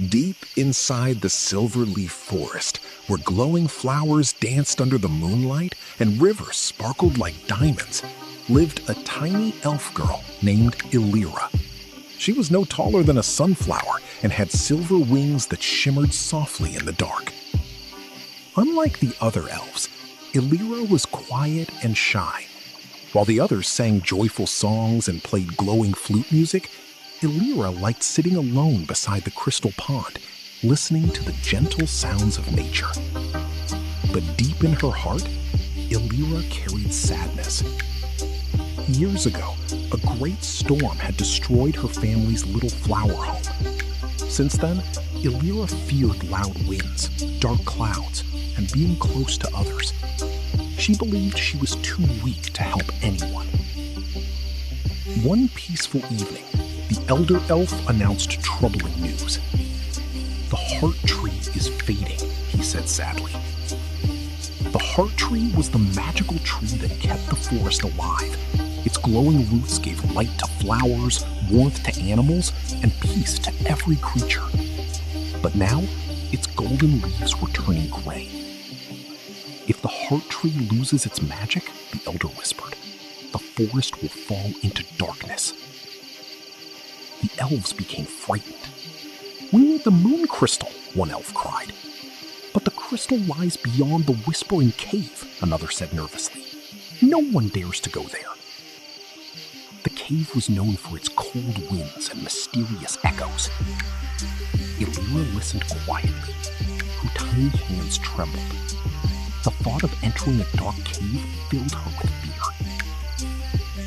Deep inside the silver-leaf forest, where glowing flowers danced under the moonlight and rivers sparkled like diamonds, lived a tiny elf girl named Elira. She was no taller than a sunflower and had silver wings that shimmered softly in the dark. Unlike the other elves, Elira was quiet and shy. While the others sang joyful songs and played glowing flute music, Elira liked sitting alone beside the crystal pond, listening to the gentle sounds of nature. But deep in her heart, Elira carried sadness. Years ago, a great storm had destroyed her family's little flower home. Since then, Elira feared loud winds, dark clouds, and being close to others. She believed she was too weak to help anyone. One peaceful evening, the elder elf announced troubling news. "The heart tree is fading," he said sadly. The heart tree was the magical tree that kept the forest alive. Its glowing roots gave light to flowers, warmth to animals, and peace to every creature. But now, its golden leaves were turning gray. "If the heart tree loses its magic," the elder whispered, "the forest will fall into darkness." The elves became frightened. "We need the moon crystal," one elf cried. "But the crystal lies beyond the Whispering Cave," another said nervously. "No one dares to go there." The cave was known for its cold winds and mysterious echoes. Elira listened quietly. Her tiny hands trembled. The thought of entering a dark cave filled her with fear.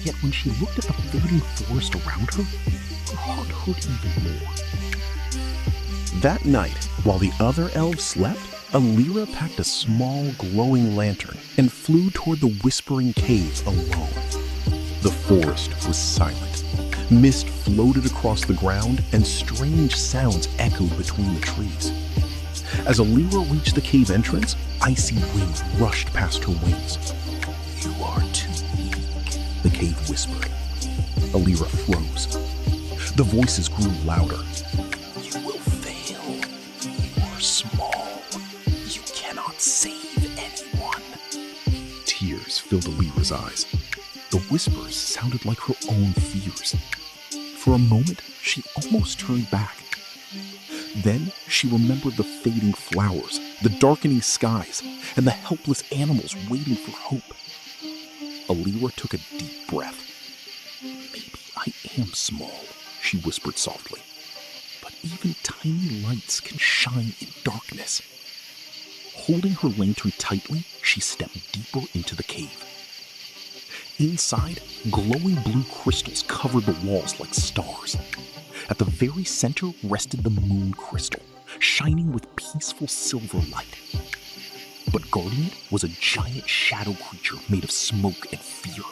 Yet when she looked at the fading forest around her, her heart hurt even more. That night, while the other elves slept, Elira packed a small, glowing lantern and flew toward the Whispering Cave alone. The forest was silent. Mist floated across the ground, and strange sounds echoed between the trees. As Elira reached the cave entrance, icy winds rushed past her wings. "You are too weak," the cave whispered. Elira froze. The voices grew louder. "You will fail. You are small. You cannot save anyone." Tears filled Elira's eyes. The whispers sounded like her own fears. For a moment, she almost turned back. Then she remembered the fading flowers, the darkening skies, and the helpless animals waiting for hope. Elira took a deep breath. "Maybe I am small," she whispered softly. "But even tiny lights can shine in darkness." Holding her lantern tightly, she stepped deeper into the cave. Inside, glowing blue crystals covered the walls like stars. At the very center rested the moon crystal, shining with peaceful silver light. But guarding it was a giant shadow creature made of smoke and fear.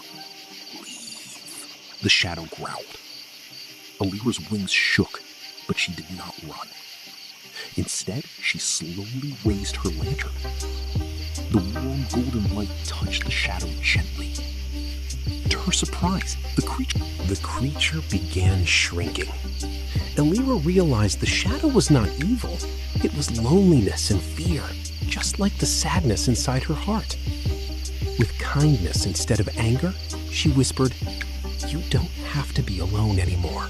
"Leave," the shadow growled. Elira's wings shook, but she did not run. Instead, she slowly raised her lantern. The warm golden light touched the shadow gently. To her surprise, the creature began shrinking. Elira realized the shadow was not evil. It was loneliness and fear, just like the sadness inside her heart. With kindness instead of anger, she whispered, "You don't have to be alone anymore."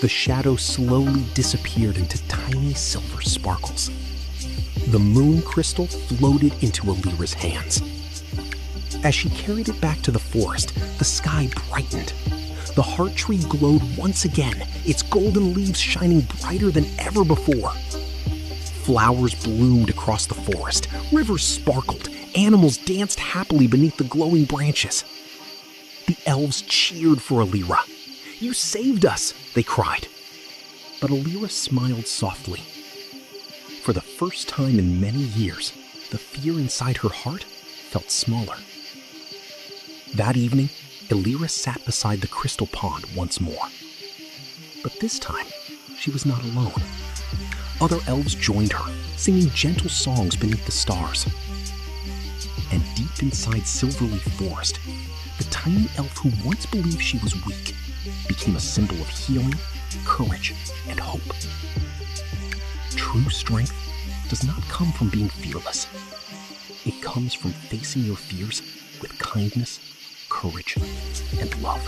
The shadow slowly disappeared into tiny silver sparkles. The moon crystal floated into Elira's hands. As she carried it back to the forest, the sky brightened. The heart tree glowed once again, its golden leaves shining brighter than ever before. Flowers bloomed across the forest, rivers sparkled, animals danced happily beneath the glowing branches. The elves cheered for Elira. "You saved us," they cried. But Elira smiled softly. For the first time in many years, the fear inside her heart felt smaller. That evening, Elira sat beside the crystal pond once more. But this time, she was not alone. Other elves joined her, singing gentle songs beneath the stars. And deep inside Silverleaf Forest, the tiny elf who once believed she was weak became a symbol of healing, courage, and hope. True strength does not come from being fearless. It comes from facing your fears with kindness, courage, and love.